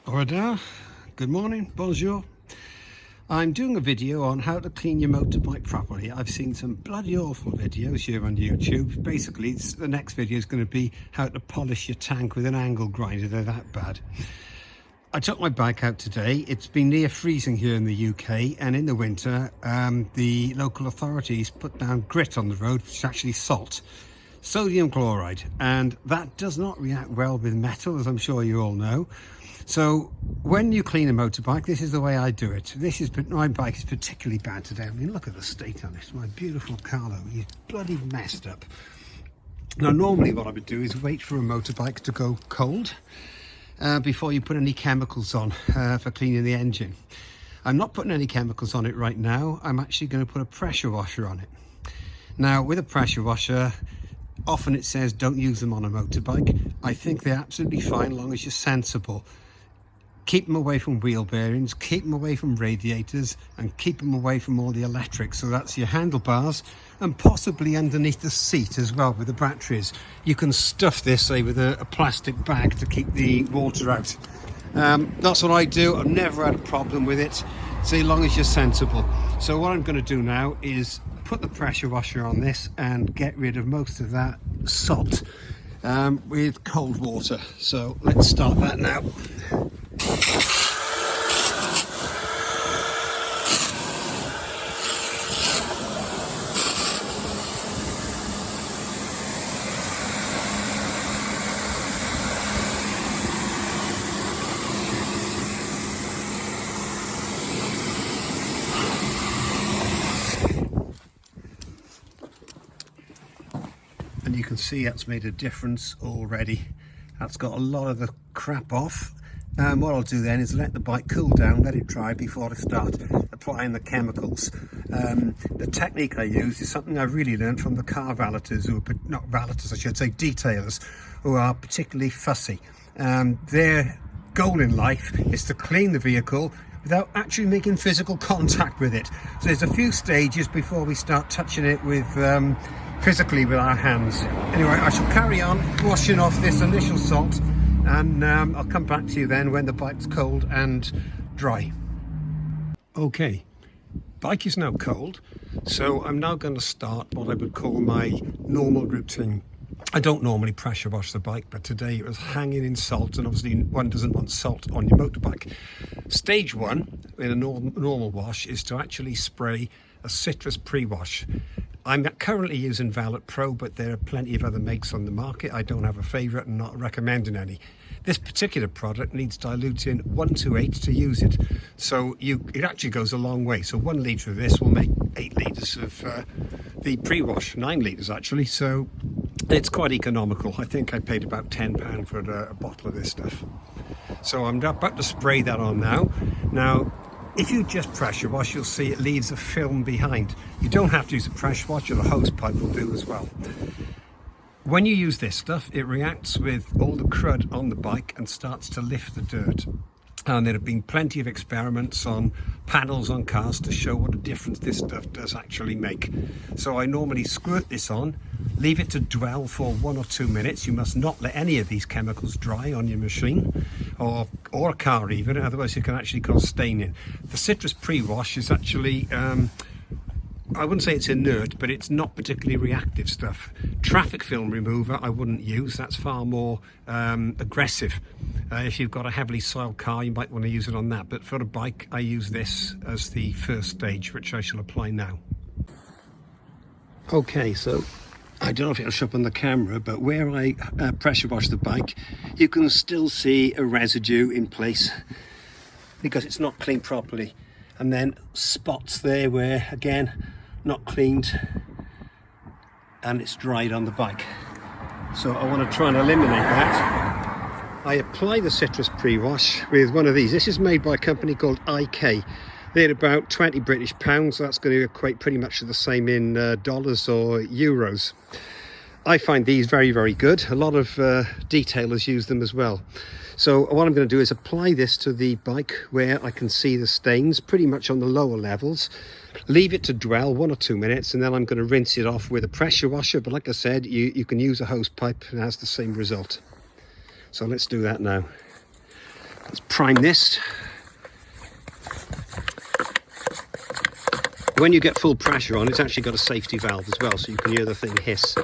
Hola, good morning, bonjour. I'm doing a video on how to clean your motorbike properly. I've seen some bloody awful videos here on YouTube. Basically, the next video is going to be how to polish your tank with an angle grinder. They're that bad. I took my bike out today. It's been near freezing here in the UK, and in the winter, the local authorities put down grit on the road, which is actually salt. Sodium chloride, and that does not react well with metal, as I'm sure you all know. So when you clean a motorbike, this is the way I do it. My bike is particularly bad today. I mean, look at the state on it. My beautiful Carlo, he's bloody messed up. Now, normally what I would do is wait for a motorbike to go cold before you put any chemicals on for cleaning the engine. I'm not putting any chemicals on it right now. I'm actually going to put a pressure washer on it. Now, with a pressure washer, often it says don't use them on a motorbike. I think they're absolutely fine as long as you're sensible. Keep them away from wheel bearings, keep them away from radiators, and keep them away from all the electrics. So that's your handlebars and possibly underneath the seat as well with the batteries. You can stuff this, say, with a plastic bag to keep the water out. That's what I do. I've never had a problem with it, so long as you're sensible. So what I'm going to do now is put the pressure washer on this and get rid of most of that salt with cold water. So let's start that now. And you can see that's made a difference already. That's got a lot of the crap off. What I'll do then is let the bike cool down, let it dry before I start applying the chemicals. The technique I use is something I've really learned from the car valeters, not valeters, I should say detailers, who are particularly fussy. Their goal in life is to clean the vehicle without actually making physical contact with it. So there's a few stages before we start touching it with physically with our hands. Anyway, I shall carry on washing off this initial salt, and I'll come back to you then when the bike's cold and dry. Okay, bike is now cold, so I'm now going to start what I would call my normal routine. I don't normally pressure wash the bike, but today it was hanging in salt, and obviously one doesn't want salt on your motorbike. Stage one in a normal wash is to actually spray a citrus pre-wash. I'm currently using Valet Pro, but there are plenty of other makes on the market. I don't have a favourite and not recommending any. This particular product needs diluting 1:8 to use it. So it actually goes a long way. So 1 litre of this will make 8 litres of the pre-wash, 9 litres actually. So it's quite economical. I think I paid about £10 for a bottle of this stuff. So I'm about to spray that on now. Now, if you just pressure wash, you'll see it leaves a film behind. You don't have to use a pressure washer, the hose pipe will do as well. When you use this stuff, it reacts with all the crud on the bike and starts to lift the dirt. And there have been plenty of experiments on panels on cars to show what a difference this stuff does actually make. So I normally squirt this on, leave it to dwell for 1 or 2 minutes. You must not let any of these chemicals dry on your machine or a car even, otherwise it can actually cause staining. The citrus pre-wash is actually, I wouldn't say it's inert, but it's not particularly reactive stuff. Traffic film remover I wouldn't use, that's far more aggressive. If you've got a heavily soiled car, you might want to use it on that, but for a bike I use this as the first stage, which I shall apply now. Okay, so I don't know if it'll show up on the camera, but where I pressure wash the bike, you can still see a residue in place because it's not cleaned properly, and then spots there where, again, not cleaned, and it's dried on the bike. So I want to try and eliminate that. I apply the citrus pre-wash with one of these. This is made by a company called IK. They're about 20 British pounds, so that's going to equate pretty much to the same in dollars or euros. I find these very, very good. A lot of detailers use them as well. So what I'm going to do is apply this to the bike where I can see the stains pretty much on the lower levels. Leave it to dwell 1 or 2 minutes, and then I'm going to rinse it off with a pressure washer. But like I said, you can use a hose pipe and it has the same result. So let's do that now. Let's prime this. When you get full pressure on, it's actually got a safety valve as well, so you can hear the thing hiss.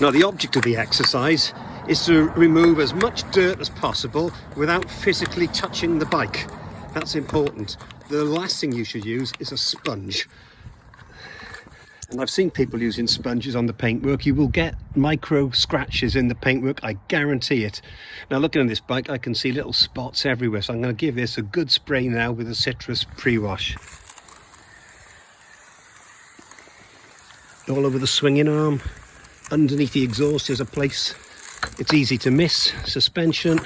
Now, the object of the exercise is to remove as much dirt as possible without physically touching the bike. That's important. The last thing you should use is a sponge. And I've seen people using sponges on the paintwork. You will get micro scratches in the paintwork, I guarantee it. Now, looking at this bike, I can see little spots everywhere, so I'm going to give this a good spray now with a citrus pre-wash. All over the swinging arm, underneath the exhaust is a place it's easy to miss, suspension.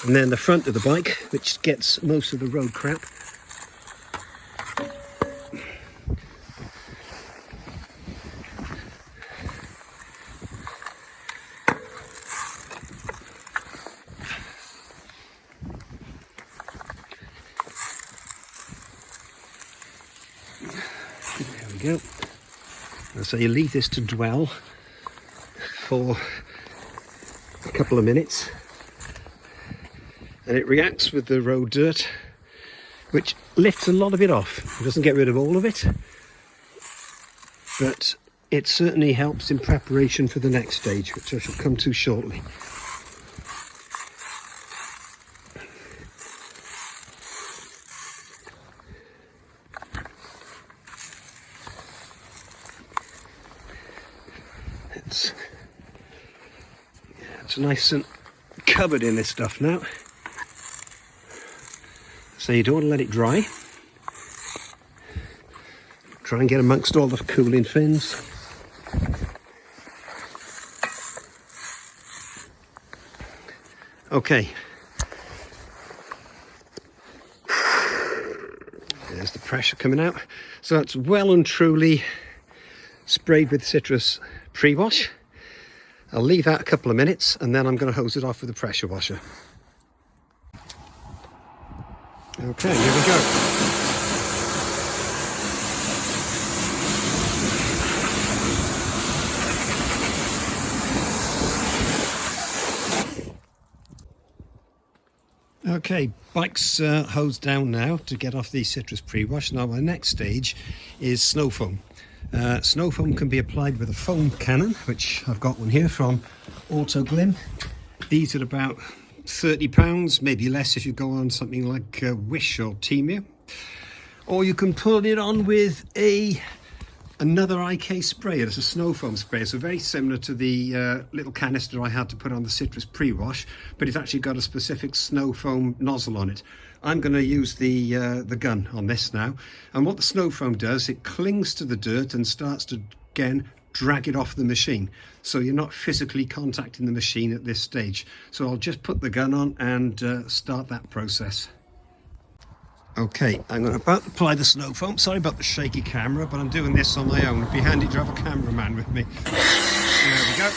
And then the front of the bike, which gets most of the road crap. There we go. And so you leave this to dwell for a couple of minutes, and it reacts with the road dirt, which lifts a lot of it off. It doesn't get rid of all of it, but it certainly helps in preparation for the next stage, which I shall come to shortly. It's nice and covered in this stuff now, so you don't want to let it dry. Try and get amongst all the cooling fins. Okay, there's the pressure coming out. So that's well and truly sprayed with citrus pre-wash. I'll leave that a couple of minutes, and then I'm going to hose it off with a pressure washer. Okay, here we go. Okay, bike's hosed down now to get off the citrus pre-wash. Now my next stage is snow foam. Snow foam can be applied with a foam cannon, which I've got one here from Autoglym. These are about £30, maybe less if you go on something like Wish or Temu. Or you can put it on with another IK sprayer. It's a snow foam sprayer, so very similar to the little canister I had to put on the citrus pre-wash, but it's actually got a specific snow foam nozzle on it. I'm going to use the gun on this now, and what the snow foam does, it clings to the dirt and starts to again drag it off the machine, so you're not physically contacting the machine at this stage. So I'll just put the gun on and start that process. Okay, I'm going to about apply the snow foam. Sorry about the shaky camera, but I'm doing this on my own. It'd be handy to have a cameraman with me. There we go.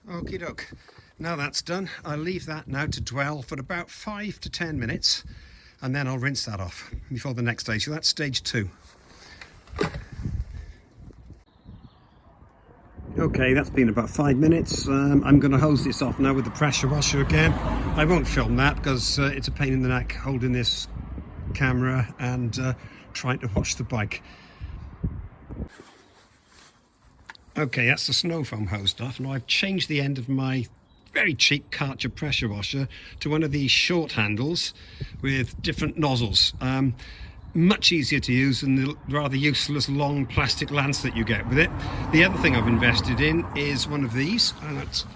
Okie doke. Now that's done, I'll leave that now to dwell for about 5 to 10 minutes, and then I'll rinse that off before the next stage. So that's stage 2. Okay, that's been about 5 minutes. I'm going to hose this off now with the pressure washer again. I won't film that because it's a pain in the neck holding this camera and trying to wash the bike. Okay, that's the snow foam hosed off. Now I've changed the end of my very cheap Karcher pressure washer to one of these short handles with different nozzles. Much easier to use than the rather useless long plastic lance that you get with it. The other thing I've invested in is one of these, and that's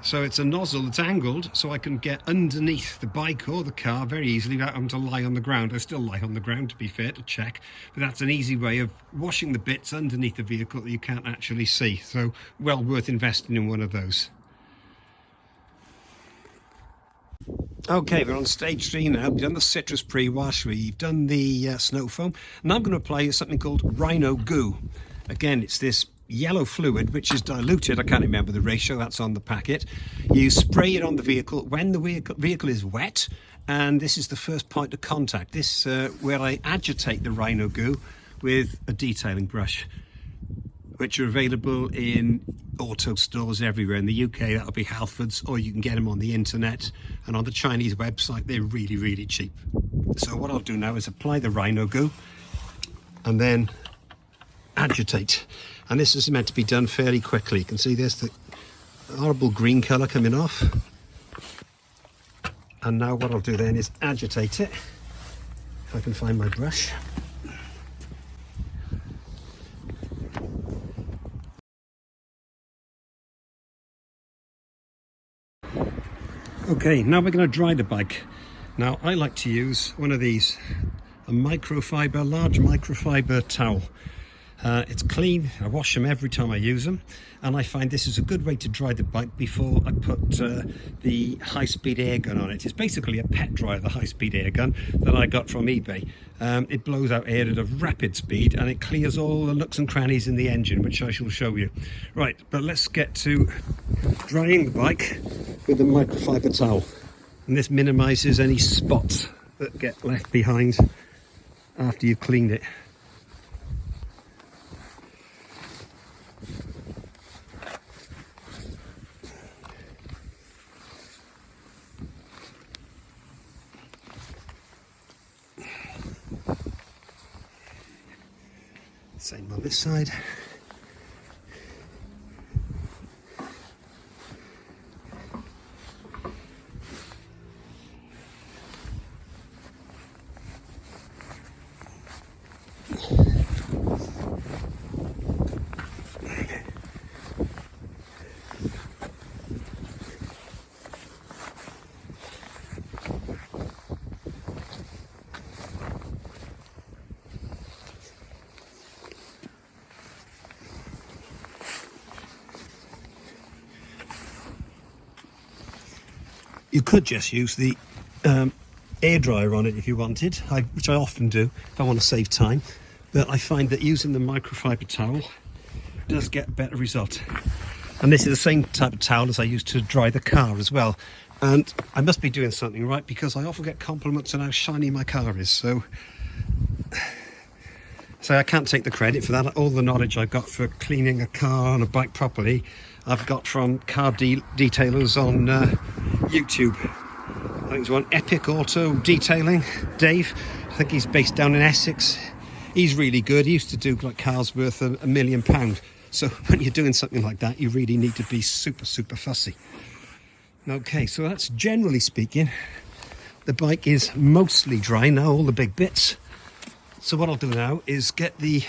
so it's a nozzle that's angled, so I can get underneath the bike or the car very easily without having to lie on the ground. I still lie on the ground, to be fair, to check, but that's an easy way of washing the bits underneath the vehicle that you can't actually see. So well worth investing in one of those. Okay, we're on stage 3 now. We've done the citrus pre-wash, we've done the snow foam. Now I'm going to apply something called Rhino Goo. Again, it's this yellow fluid which is diluted. I can't remember the ratio, that's on the packet. You spray it on the vehicle when the vehicle is wet, and this is the first point of contact. This where I agitate the Rhino Goo with a detailing brush, which are available in auto stores everywhere. In the UK, that'll be Halfords, or you can get them on the internet, and on the Chinese website they're really, really cheap. So what I'll do now is apply the Rhino Goo and then agitate. And this is meant to be done fairly quickly. You can see there's the horrible green colour coming off. And now what I'll do then is agitate it, if I can find my brush. Okay, now we're going to dry the bike. Now I like to use one of these, a large microfiber towel. It's clean, I wash them every time I use them, and I find this is a good way to dry the bike before I put the high-speed air gun on it. It's basically a pet dryer, the high-speed air gun that I got from eBay. It blows out air at a rapid speed and it clears all the nooks and crannies in the engine, which I shall show you. Right, but let's get to drying the bike with the microfiber towel. And this minimises any spots that get left behind after you've cleaned it. Same on this side. You could just use the air dryer on it if you wanted, which I often do if I want to save time, but I find that using the microfiber towel does get a better result. And this is the same type of towel as I use to dry the car as well. And I must be doing something right, because I often get compliments on how shiny my car is. So I can't take the credit for that. All the knowledge I've got for cleaning a car and a bike properly, I've got from car detailers on YouTube. I think there's one, Epic Auto Detailing, Dave. I think he's based down in Essex. He's really good. He used to do like cars worth £1 million. So when you're doing something like that, you really need to be super, super fussy. Okay, so that's generally speaking. The bike is mostly dry now, all the big bits. So what I'll do now is get the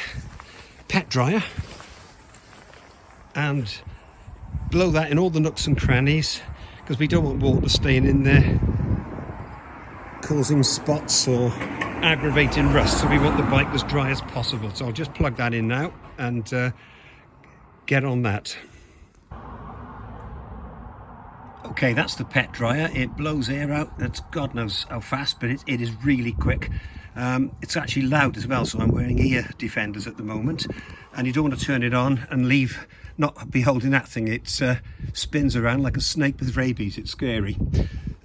pet dryer and blow that in all the nooks and crannies, because we don't want water staying in there causing spots or aggravating rust. So we want the bike as dry as possible. So I'll just plug that in now and get on that. Okay, that's the pet dryer. It blows air out. That's God knows how fast, but it is really quick. It's actually loud as well, so I'm wearing ear defenders at the moment, and you don't want to turn it on and not be holding that thing. It spins around like a snake with rabies. It's scary.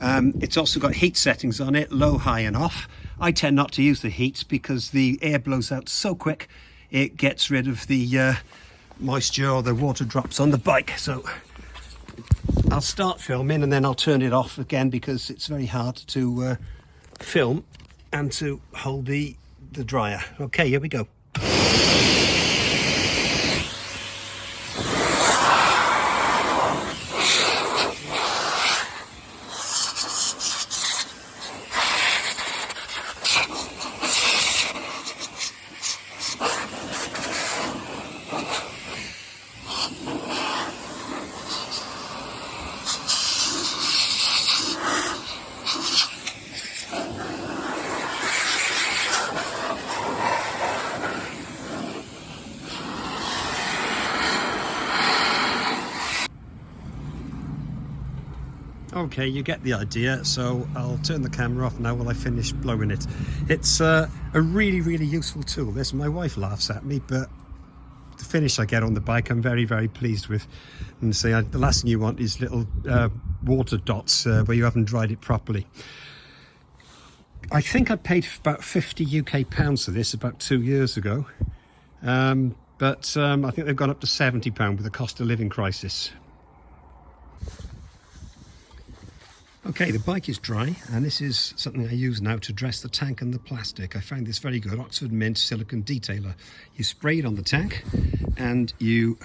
It's also got heat settings on it, low, high and off. I tend not to use the heats because the air blows out so quick it gets rid of the moisture or the water drops on the bike. So I'll start filming and then I'll turn it off again, because it's very hard to film and to hold the dryer. Okay, here we go. Okay, you get the idea, so I'll turn the camera off now while I finish blowing it. It's a really, really useful tool. This, my wife laughs at me, but the finish I get on the bike I'm very, very pleased with. And say the last thing you want is little water dots where you haven't dried it properly. I think I paid about 50 UK pounds for this about 2 years ago, but I think they've gone up to £70 with the cost of living crisis. Okay, the bike is dry, and this is something I use now to dress the tank and the plastic. I found this very good, Oxford Mint Silicone Detailer. You spray it on the tank and you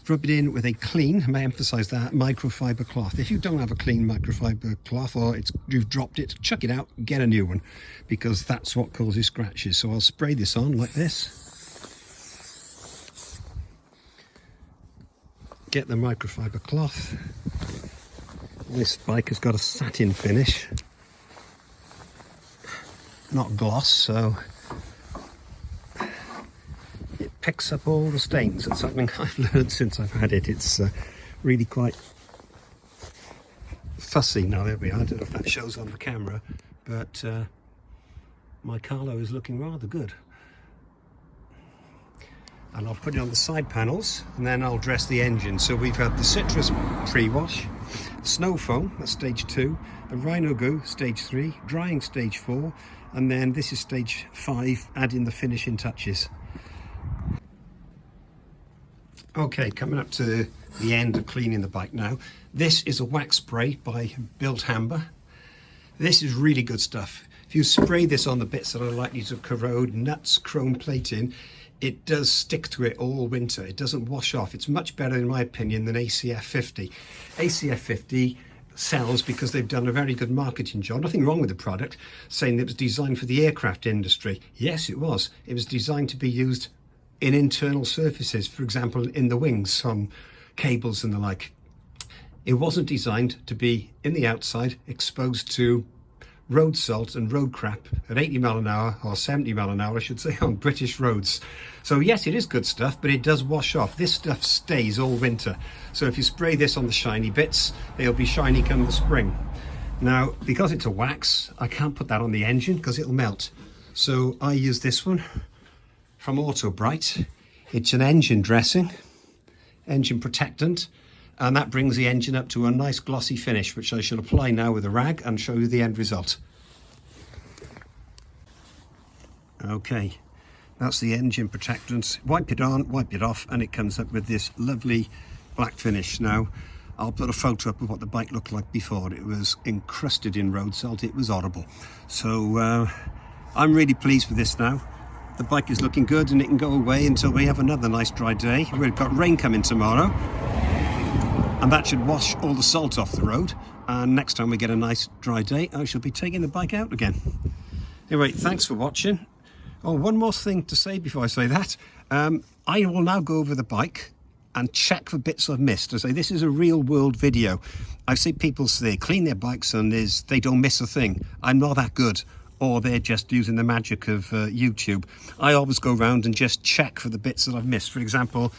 rub it in with a clean, I may emphasise that, microfiber cloth. If you don't have a clean microfiber cloth, or you've dropped it, chuck it out, get a new one, because that's what causes scratches. So I'll spray this on like this. Get the microfiber cloth. This bike has got a satin finish, not gloss, so it picks up all the stains. It's something I've learned since I've had it. It's really quite fussy. Now there we are, I don't know if that shows on the camera, but my Carlo is looking rather good. And I'll put it on the side panels, and then I'll dress the engine. So we've had the citrus pre-wash, snow foam, that's stage 2, the Rhino Goo, stage 3, drying stage 4, and then this is stage 5, adding the finishing touches. Okay, coming up to the end of cleaning the bike now. This is a wax spray by Bilt Hamber. This is really good stuff. If you spray this on the bits that are likely to corrode, nuts, chrome plating, it does stick to it all winter. It doesn't wash off. It's much better, in my opinion, than ACF 50. ACF 50 sells because they've done a very good marketing job. Nothing wrong with the product, saying that it was designed for the aircraft industry. Yes, it was. It was designed to be used in internal surfaces, for example, in the wings, on cables and the like. It wasn't designed to be in the outside, exposed to road salt and road crap at 80 mile an hour, or 70 mile an hour I should say, on British roads. So yes, it is good stuff, but it does wash off. This stuff stays all winter. So if you spray this on the shiny bits, they'll be shiny come the spring. Now, because it's a wax, I can't put that on the engine because it'll melt. So I use this one from Autobrite. It's an engine dressing, engine protectant, and that brings the engine up to a nice glossy finish, which I shall apply now with a rag and show you the end result. Okay, that's the engine protectant. Wipe it on, wipe it off, and it comes up with this lovely black finish. Now, I'll put a photo up of what the bike looked like before. It was encrusted in road salt. It was horrible. So I'm really pleased with this now. The bike is looking good, and it can go away until we have another nice dry day. We've got rain coming tomorrow, and that should wash all the salt off the road, and next time we get a nice dry day I shall be taking the bike out again. Anyway, thanks for watching. Oh, one more thing to say before I say that. I will now go over the bike and check for bits I've missed. I say this is a real world video. I see people say they clean their bikes and they don't miss a thing. I'm not that good, or they're just using the magic of YouTube. I always go around and just check for the bits that I've missed. For example,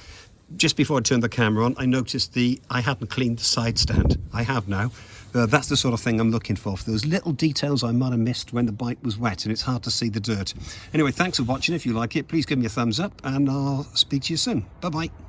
just before I turned the camera on, I noticed I hadn't cleaned the side stand. I have now. That's the sort of thing I'm looking for those little details I might have missed when the bike was wet and it's hard to see the dirt. Anyway, thanks for watching. If you like it, please give me a thumbs up, and I'll speak to you soon. Bye-bye.